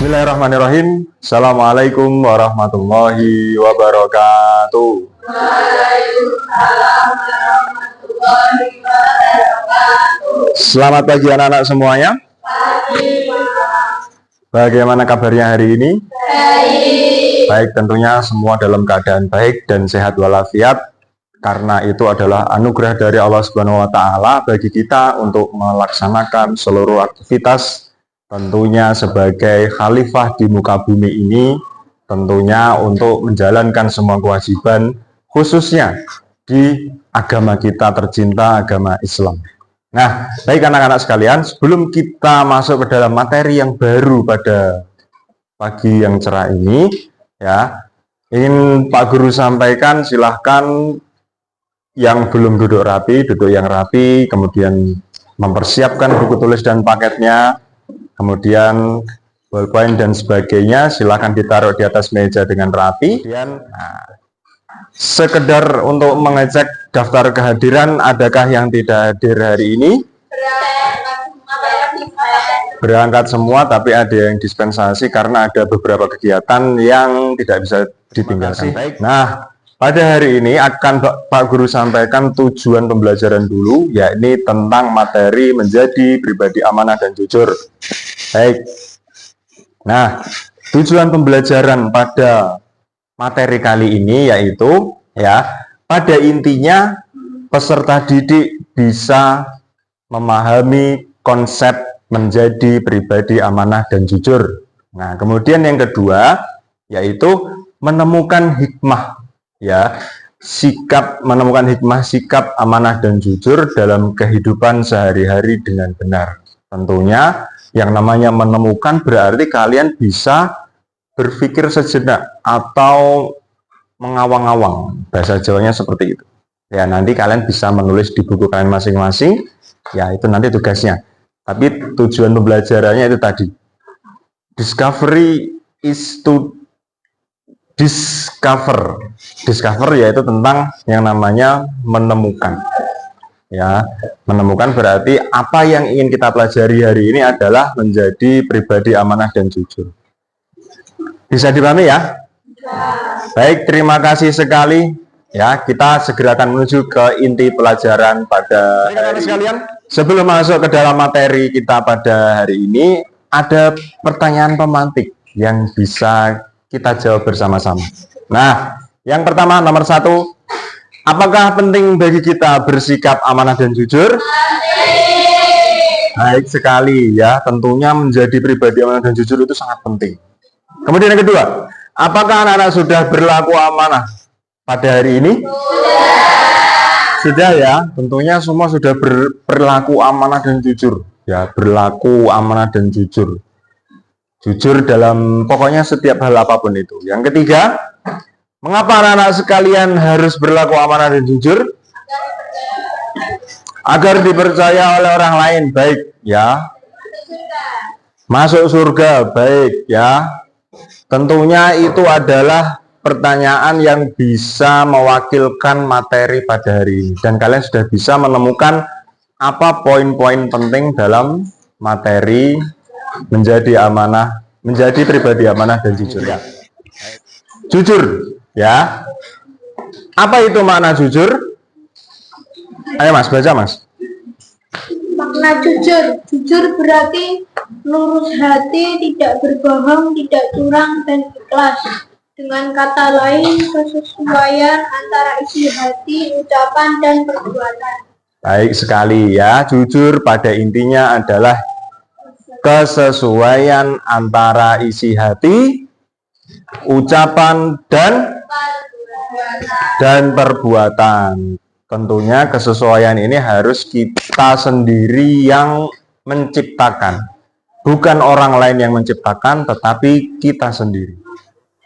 Bismillahirrahmanirrahim. Assalamualaikum warahmatullahi wabarakatuh. Waalaikumsalam warahmatullahi wabarakatuh. Selamat pagi anak-anak semuanya. Pagi. Bagaimana kabarnya hari ini? Baik. Baik, tentunya semua dalam keadaan baik dan sehat walafiat. Karena itu adalah anugerah dari Allah Subhanahu wa taala bagi kita untuk melaksanakan seluruh aktivitas tentunya sebagai khalifah di muka bumi ini, tentunya untuk menjalankan semua kewajiban khususnya di agama kita tercinta, agama Islam. Nah, baik anak-anak sekalian, sebelum kita masuk ke dalam materi yang baru pada pagi yang cerah ini, ya, ingin Pak Guru sampaikan, silahkan yang belum duduk rapi, duduk yang rapi, kemudian mempersiapkan buku tulis dan paketnya, kemudian ballpoint dan sebagainya, silahkan ditaruh di atas meja dengan rapi. Kemudian, sekedar untuk mengecek daftar kehadiran, adakah yang tidak hadir hari ini? Berangkat semua, tapi ada yang dispensasi karena ada beberapa kegiatan yang tidak bisa ditinggalkan. Baik. Nah, pada hari ini akan Pak Guru sampaikan tujuan pembelajaran dulu, yakni tentang materi menjadi pribadi amanah dan jujur. Baik. Nah, tujuan pembelajaran pada materi kali ini yaitu, ya, pada intinya peserta didik bisa memahami konsep menjadi pribadi amanah dan jujur. Nah, kemudian yang kedua yaitu menemukan hikmah, ya, menemukan hikmah sikap amanah dan jujur dalam kehidupan sehari-hari dengan benar. Tentunya yang namanya menemukan berarti kalian bisa berpikir sejenak atau mengawang-awang, bahasa Jawanya seperti itu. Ya, nanti kalian bisa menulis di buku kalian masing-masing, ya itu nanti tugasnya. Tapi tujuan pembelajarannya itu tadi. Discovery is to discover. Discover yaitu tentang yang namanya menemukan. Ya, menemukan berarti apa yang ingin kita pelajari hari ini adalah menjadi pribadi amanah dan jujur. Bisa dipahami ya? Baik, terima kasih sekali. Ya, kita segera akan menuju ke inti pelajaran pada hari ini. Sebelum masuk ke dalam materi kita pada hari ini, ada pertanyaan pemantik yang bisa kita jawab bersama-sama. Nah, yang pertama, nomor 1, apakah penting bagi kita bersikap amanah dan jujur? Baik sekali ya, tentunya menjadi pribadi amanah dan jujur itu sangat penting. Kemudian yang kedua, apakah anak-anak sudah berlaku amanah pada hari ini? Sudah ya, tentunya semua sudah berlaku amanah dan jujur. Ya, berlaku amanah dan jujur. Jujur dalam pokoknya setiap hal apapun itu. Yang ketiga, mengapa anak-anak sekalian harus berlaku amanah dan jujur? Agar dipercaya oleh orang lain, baik ya. Masuk surga, baik ya. Tentunya itu adalah pertanyaan yang bisa mewakilkan materi pada hari ini. Dan kalian sudah bisa menemukan apa poin-poin penting dalam materi menjadi amanah, menjadi pribadi amanah dan jujur. Ya. Jujur, ya. Apa itu makna jujur? Ayo Mas, baca Mas. Makna jujur. Jujur berarti lurus hati, tidak berbohong, tidak curang, dan ikhlas. Dengan kata lain, kesesuaian antara isi hati, ucapan, dan perbuatan. Baik sekali ya, jujur pada intinya adalah kesesuaian antara isi hati, ucapan, dan perbuatan. Tentunya kesesuaian ini harus kita sendiri yang menciptakan. Bukan orang lain yang menciptakan, tetapi kita sendiri.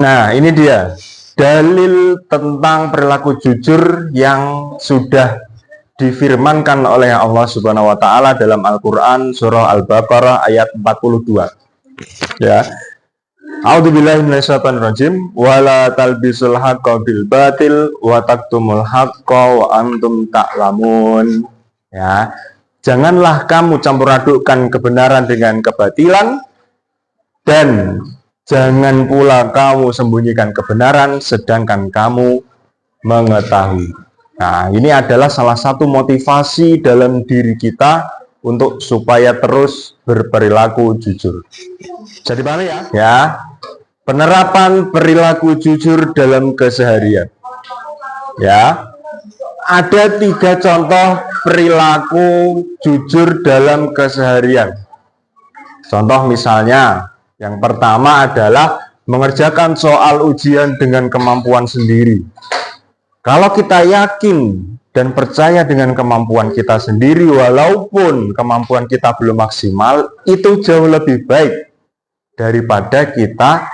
Nah, ini dia dalil tentang perilaku jujur yang sudah difirmankan oleh Allah Subhanahu wa taala dalam Al-Qur'an surah Al-Baqarah ayat 42. Ya. A'udzubillahi minasyaitonirrajim. Wala talbisul haqqo bil batil wa taktumul haqqo wa antum ta'lamun. Ya. Janganlah kamu campur adukkan kebenaran dengan kebatilan Dan jangan pula kamu sembunyikan kebenaran sedangkan kamu mengetahui. Nah, ini adalah salah satu motivasi dalam diri kita untuk supaya terus berperilaku jujur. Jadi mana ya? Ya, penerapan perilaku jujur dalam keseharian. Ya, ada 3 contoh perilaku jujur dalam keseharian. Contoh misalnya, yang pertama adalah mengerjakan soal ujian dengan kemampuan sendiri. Kalau kita yakin dan percaya dengan kemampuan kita sendiri, walaupun kemampuan kita belum maksimal, itu jauh lebih baik daripada kita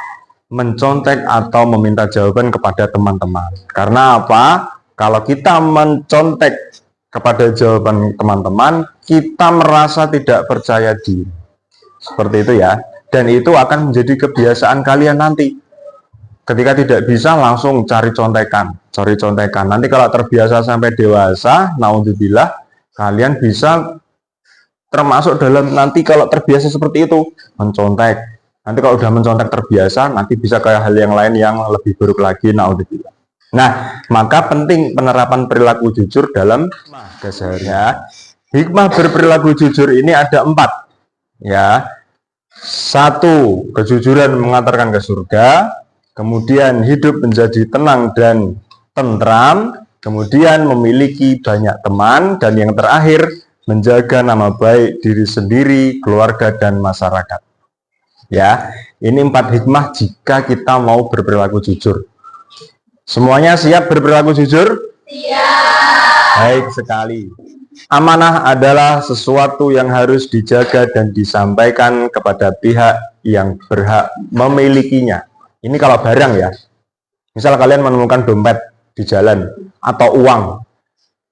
mencontek atau meminta jawaban kepada teman-teman. Karena apa? Kalau kita mencontek kepada jawaban teman-teman, kita merasa tidak percaya diri. Seperti itu ya. Dan itu akan menjadi kebiasaan kalian nanti. Ketika tidak bisa, langsung cari contekan. Nanti kalau terbiasa sampai dewasa, naudzubillah, kalian bisa termasuk dalam nanti kalau terbiasa seperti itu, mencontek. Nanti kalau udah mencontek terbiasa, nanti bisa kayak hal yang lain yang lebih buruk lagi, naudzubillah. Nah, maka penting penerapan perilaku jujur dalam keseharian. Hikmah berperilaku jujur ini ada 4. Ya. 1, kejujuran mengantarkan ke surga. Kemudian hidup menjadi tenang dan tentram. Kemudian memiliki banyak teman. Dan yang terakhir, menjaga nama baik diri sendiri, keluarga, dan masyarakat. Ya, ini 4 hikmah jika kita mau berperilaku jujur. Semuanya siap berperilaku jujur? Siap. Baik sekali. Amanah adalah sesuatu yang harus dijaga dan disampaikan kepada pihak yang berhak memilikinya. Ini kalau barang ya. Misal kalian menemukan dompet di jalan atau uang.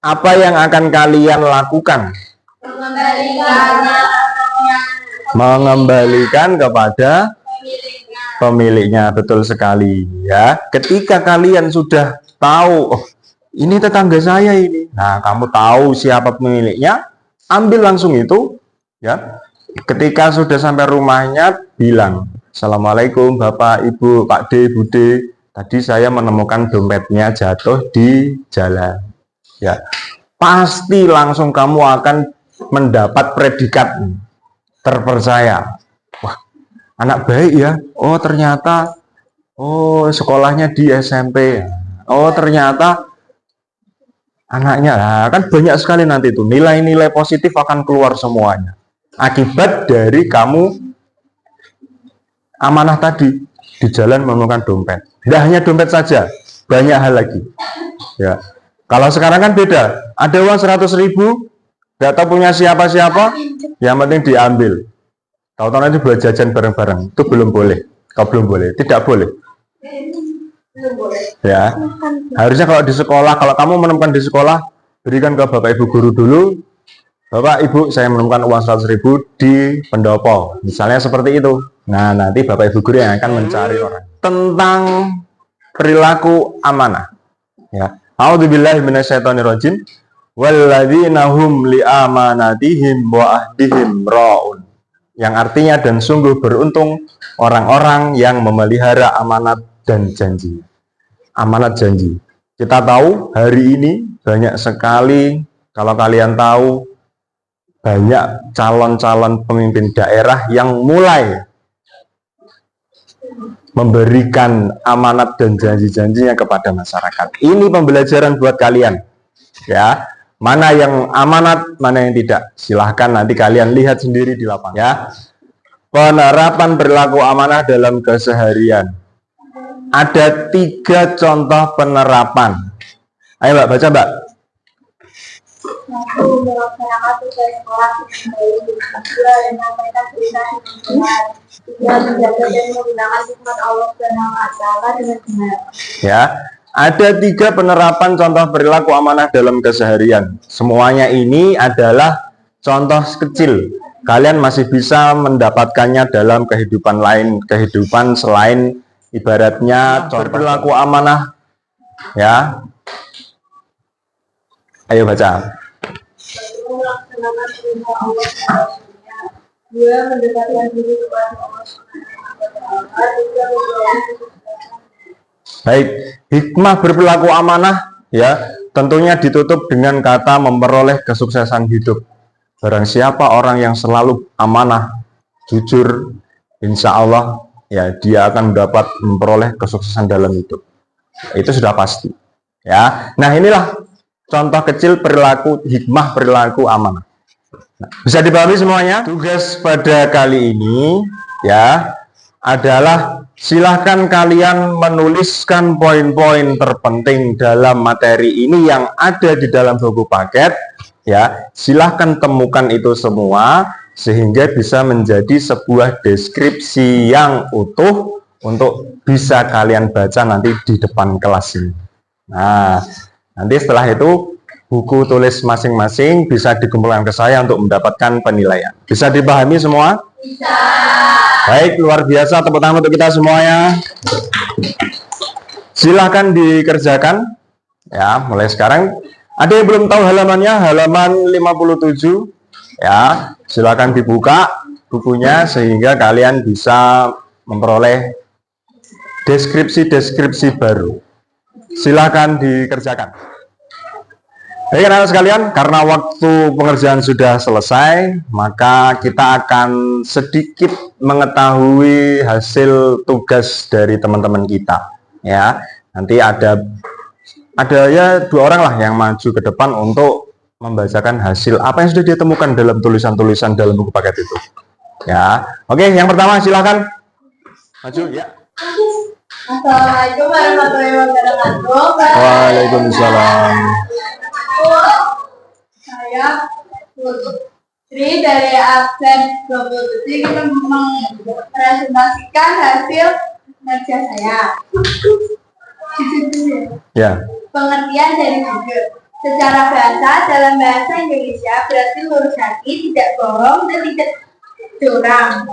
Apa yang akan kalian lakukan? Mengembalikan kepada pemiliknya. Betul sekali ya. Ketika kalian sudah tahu, oh, ini tetangga saya ini. Nah, kamu tahu siapa pemiliknya, ambil langsung itu ya. Ketika sudah sampai rumahnya, bilang, "Assalamualaikum Bapak, Ibu, Pak D, Bude. Tadi saya menemukan dompetnya jatuh di jalan." Ya. Pasti langsung kamu akan mendapat predikat terpercaya. Wah, anak baik ya. Oh, ternyata sekolahnya di SMP. Oh, ternyata anaknya. Nah, kan banyak sekali nanti itu nilai-nilai positif akan keluar semuanya akibat dari kamu amanah tadi di jalan menemukan dompet. Tidak hanya dompet saja, banyak hal lagi ya. Kalau sekarang kan beda, ada uang 100.000 nggak tahu punya siapa-siapa, yang penting diambil. Tahu-tahu nanti buat jajan bareng-bareng, itu belum boleh. Kalau belum boleh, tidak boleh ya. Harusnya kalau di sekolah, kalau kamu menemukan di sekolah, berikan ke Bapak Ibu guru dulu. Bapak Ibu, saya menemukan uang 100.000 di pendopo, misalnya seperti itu. Nah, nanti Bapak Ibu guru yang akan mencari orang. Tentang perilaku amanah ya. A'udzubillahi minasyaitonirrajim. Walladzina hum liamanatihim wa ahdihim ra'un. Yang artinya, dan sungguh beruntung orang-orang yang memelihara amanat dan janji. Amanat janji. Kita tahu hari ini banyak sekali, kalau kalian tahu, banyak calon-calon pemimpin daerah yang mulai memberikan amanat dan janji-janjinya kepada masyarakat. Ini pembelajaran buat kalian ya. Mana yang amanat, mana yang tidak. Silahkan nanti kalian lihat sendiri di lapangan ya. Penerapan perilaku amanah dalam keseharian. Ada 3 contoh penerapan. Ayo Mbak, baca Mbak. Melaksanakan tugas sekolah dengan baik, menyampaikan berita dengan menjaga dan menggunakan sifat Allah SWT dengan benar. Ya, ada 3 penerapan contoh perilaku amanah dalam keseharian. Semuanya ini adalah contoh kecil. Kalian masih bisa mendapatkannya dalam kehidupan lain, kehidupan selain ibaratnya berperilaku amanah ya. Ayo baca. Melaksanakan perintah Allah SWT. 2. Mendekatkan diri kepada Allah SWT. Baik, hikmah berperilaku amanah ya tentunya ditutup dengan kata memperoleh kesuksesan hidup. Barang siapa orang yang selalu amanah, jujur, insya Allah ya dia akan dapat memperoleh kesuksesan dalam hidup. Itu sudah pasti. Ya, nah inilah contoh kecil perilaku hikmah perilaku amanah. Nah, bisa dipahami semuanya? Tugas pada kali ini ya adalah silahkan kalian menuliskan poin-poin terpenting dalam materi ini yang ada di dalam buku paket ya. Silahkan temukan itu semua sehingga bisa menjadi sebuah deskripsi yang utuh untuk bisa kalian baca nanti di depan kelas ini. Nah, nanti setelah itu buku tulis masing-masing bisa dikumpulkan ke saya untuk mendapatkan penilaian. Bisa dipahami semua? Bisa. Baik, luar biasa, tepuk tangan untuk kita semuanya. Silahkan dikerjakan ya, mulai sekarang. Ada yang belum tahu halamannya, halaman 57 ya, silahkan dibuka bukunya sehingga kalian bisa memperoleh deskripsi-deskripsi baru. Silahkan dikerjakan. Baik anak-anak sekalian, karena waktu pengerjaan sudah selesai, maka kita akan sedikit mengetahui hasil tugas dari teman-teman kita. Ya, nanti ada ya 2 orang lah yang maju ke depan untuk membacakan hasil apa yang sudah dia temukan dalam tulisan-tulisan dalam buku paket itu. Ya, oke, yang pertama silahkan maju ya. Assalamualaikum warahmatullahi wabarakatuh. Waalaikumsalam. Saya Putri dari absen 27 kita mempresentasikan hasil kerja saya. Ya. Pengertian dari jujur. Secara bahasa dalam bahasa Indonesia berarti lurus hati, tidak bohong dan tidak curang.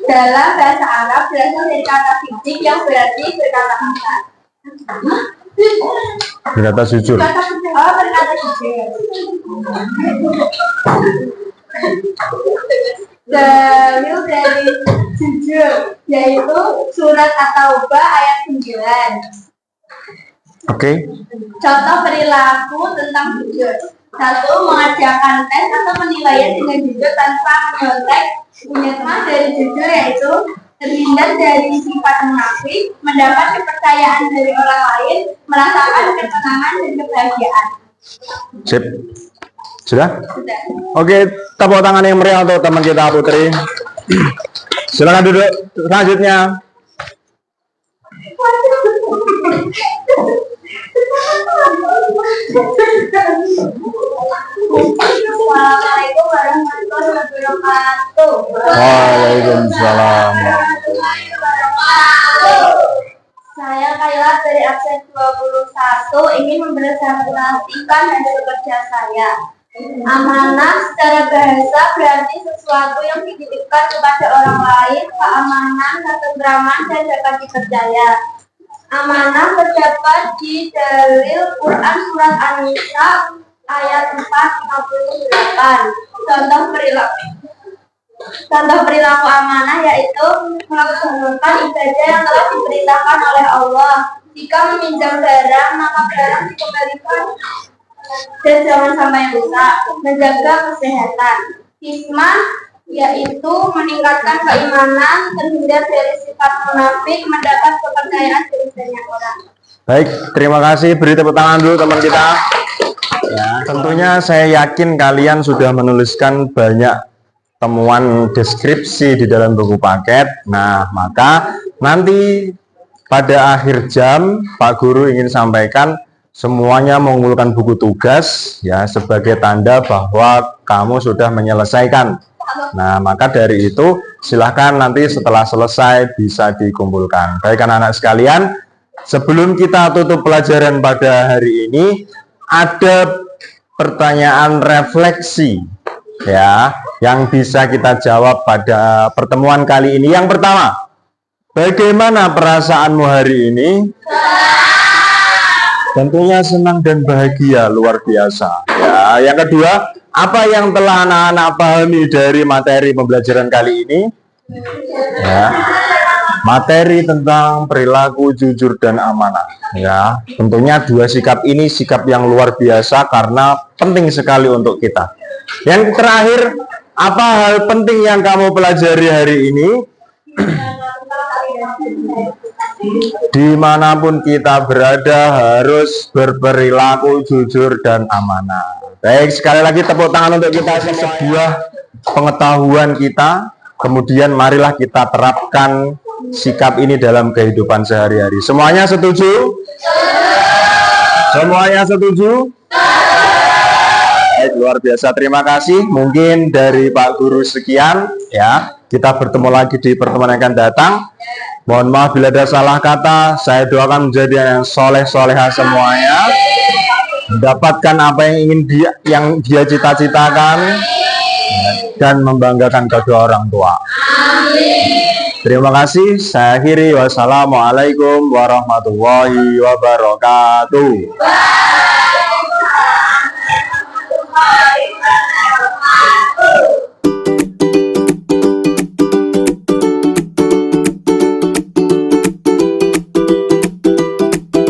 Dalam bahasa Arab berasal dari kata fidik yang berarti berkata-kata. Berkata jujur. Oh, berkata jujur. Dalil dari jujur yaitu surat At-Taubah ayat 9. Oke. Contoh perilaku tentang jujur. 1. Mengerjakan tes atau penilaian dengan jujur tanpa menyontek. Hikmah dari jujur yaitu terhindar dari sifat munafik, mendapat kepercayaan dari orang lain, merasakan ketenangan dan kebahagiaan. Sip. Sudah? Sudah. Oke, tepuk tangan yang meriah untuk teman kita Putri. Silakan duduk. Selanjutnya. Assalamualaikum warahmatullahi wabarakatuh. Waalaikumsalam. Saya Kayla dari absen 21 ingin mempresentasikan hasil kerja saya. Amanah secara bahasa berarti sesuatu yang dititipkan kepada orang lain, keamanan, ketentraman, dan dapat dipercaya. Amanah terdapat di dalil Quran surat An-Nisa ayat 458. Contoh perilaku amanah yaitu melaksanakan ibadah yang telah diperintahkan oleh Allah. Jika meminjam barang, maka barang dikembalikan dan jangan sampai rusak. Menjaga kesehatan. Hikmah yaitu meningkatkan keimanan, terhindar dari sifat munafik, mendapat kepercayaan dari banyak orang. Baik, terima kasih. Beri tepuk tangan dulu teman kita. Ya, tentunya saya yakin kalian sudah menuliskan banyak temuan deskripsi di dalam buku paket. Nah, maka nanti pada akhir jam Pak Guru ingin sampaikan semuanya mengumpulkan buku tugas ya sebagai tanda bahwa kamu sudah menyelesaikan. Nah, maka dari itu silahkan nanti setelah selesai bisa dikumpulkan. Baik anak-anak sekalian, sebelum kita tutup pelajaran pada hari ini, ada pertanyaan refleksi ya yang bisa kita jawab pada pertemuan kali ini. Yang pertama, bagaimana perasaanmu hari ini? Tentunya senang dan bahagia, luar biasa. Ya, yang kedua, apa yang telah anak-anak pahami dari materi pembelajaran kali ini? Ya. materi tentang perilaku jujur dan amanah. Ya, tentunya dua sikap ini sikap yang luar biasa karena penting sekali untuk kita. Yang terakhir, apa hal penting yang kamu pelajari hari ini? Dimanapun kita berada harus berperilaku jujur dan amanah. Baik, sekali lagi tepuk tangan untuk kita. Sebuah pengetahuan kita, kemudian marilah kita terapkan sikap ini dalam kehidupan sehari-hari. Semuanya setuju? Semuanya setuju? Baik, luar biasa, terima kasih. Mungkin dari Pak Guru sekian ya. Kita bertemu lagi di pertemuan yang akan datang. Mohon maaf bila ada salah kata. Saya doakan menjadi yang soleh-soleha semuanya, mendapatkan apa yang ingin dia cita-citakan dan membanggakan kedua orang tua. Terima kasih. Saya akhiri. Wassalamualaikum warahmatullahi wabarakatuh.